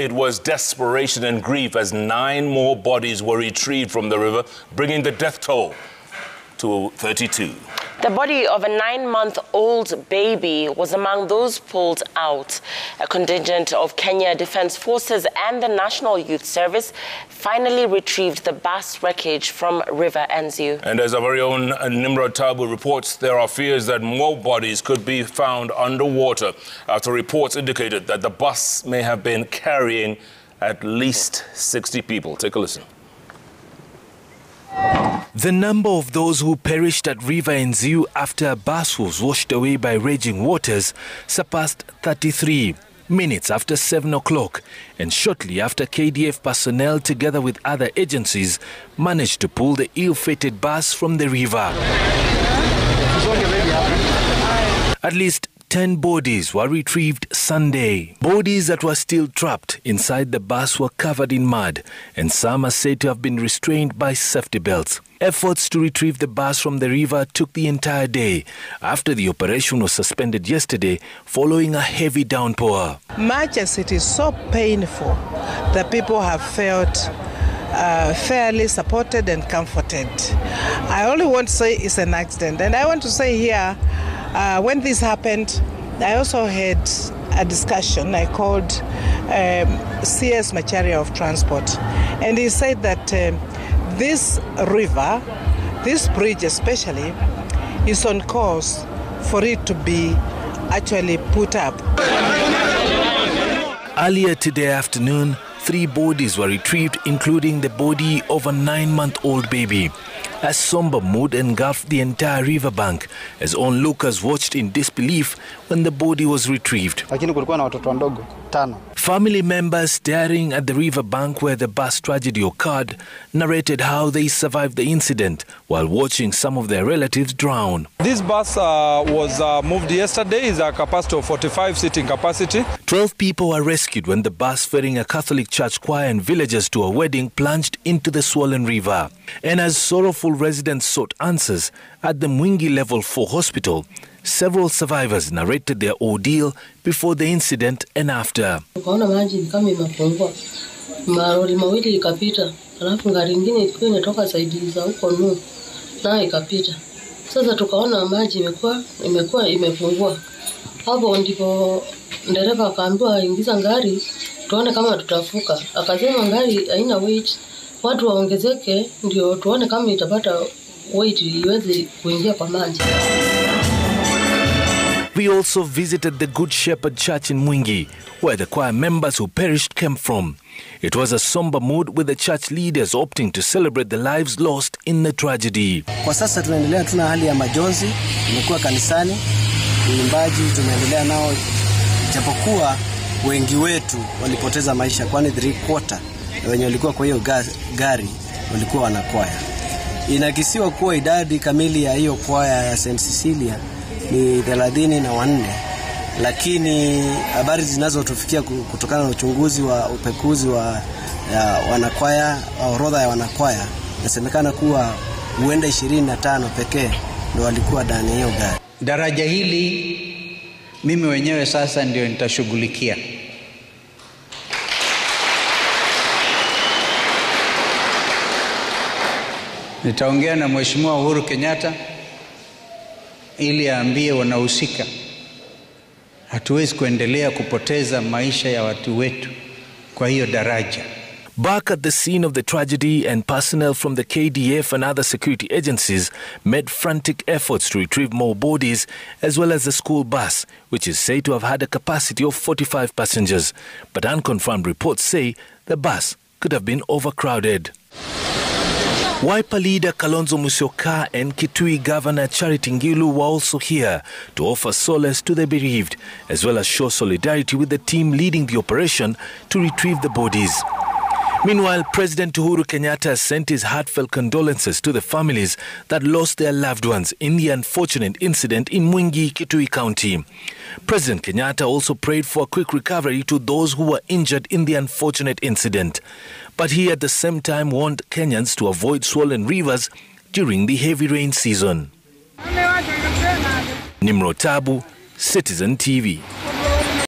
it was desperation and grief as 9 more bodies were retrieved from the river, bringing the death toll to 32. The body of a 9-month-old baby was among those pulled out. A contingent of Kenya Defence Forces and the National Youth Service finally retrieved the bus wreckage from River Enziu. And as our very own Nimrod Taabu reports, there are fears that more bodies could be found underwater after reports indicated that the bus may have been carrying at least 60 people. Take a listen. The number of those who perished at River Enziu after a bus was washed away by raging waters surpassed 33 minutes after 7 o'clock, and shortly after KDF personnel together with other agencies managed to pull the ill-fated bus from the river. At least 10 bodies were retrieved Sunday. Bodies that were still trapped inside the bus were covered in mud, and some are said to have been restrained by safety belts. Efforts to retrieve the bus from the river took the entire day after the operation was suspended yesterday following a heavy downpour. Much as it is so painful, the people have felt fairly supported and comforted. I only want to say it's an accident, and I want to say here, when this happened, I also had a discussion. I called CS Macharia of Transport, and he said that this river, this bridge especially, is on course for it to be actually put up. Earlier today afternoon, 3 bodies were retrieved, including the body of a 9-month-old baby. A somber mood engulfed the entire riverbank as onlookers watched in disbelief when the body was retrieved. Family members staring at the riverbank where the bus tragedy occurred narrated how they survived the incident while watching some of their relatives drown. This bus was moved yesterday. It's a capacity of 45 seating capacity. 12 people were rescued when the bus ferrying a Catholic church choir and villagers to a wedding plunged into the swollen river. And as sorrowful residents sought answers at the Mwingi Level 4 hospital, several survivors narrated their ordeal before the incident and after. Sasa tukaona maji imefungua. Hapo ndipo dereva akaambiwa ingiza ngari tuone kama tutafuka. Akasema ngari haina weight, watu waongezeke ndio tuone kama itapata weight iweze kuingia kwa maji. We also visited the Good Shepherd Church in Mwingi, where the choir members who perished came from. It was a somber mood with the church leaders opting to celebrate the lives lost in the tragedy. Kwa sasa tunaendelea tuna hali ya majonzi, tumekuwa kanisani, uimbaji tumeendelea nao, japokuwa wengi wetu walipoteza maisha, kwani 3/4 wenye walikuwa kwa hiyo gari walikuwa wanakwaya. Inakisiwa kuwa idadi kamili ya hiyo kwaya ya St. Cecilia ni 34, lakini habari zinazotufikia kutokana na uchunguzi wa upekuzi wa wanakwaya, orodha ya wanakwaya, inasemekana kuwa huenda 25 pekee ndio walikuwa ndani hiyo gari. Daraja hili mimi wenyewe sasa ndio nitashughulikia. Nitaongea na Mheshimiwa Uhuru Kenyatta ili aambie wanahusika. Hatuwezi kuendelea kupoteza maisha ya watu wetu kwa hiyo daraja. Back at the scene of the tragedy, and personnel from the KDF and other security agencies made frantic efforts to retrieve more bodies, as well as the school bus, which is said to have had a capacity of 45 passengers. But unconfirmed reports say the bus could have been overcrowded. Wiper leader Kalonzo Musyoka and Kitui Governor Charity Ngilu were also here to offer solace to the bereaved, as well as show solidarity with the team leading the operation to retrieve the bodies. Meanwhile, President Uhuru Kenyatta sent his heartfelt condolences to the families that lost their loved ones in the unfortunate incident in Mwingi, Kitui County. President Kenyatta also prayed for a quick recovery to those who were injured in the unfortunate incident. But he at the same time warned Kenyans to avoid swollen rivers during the heavy rain season. Nimrod Taabu, Citizen TV.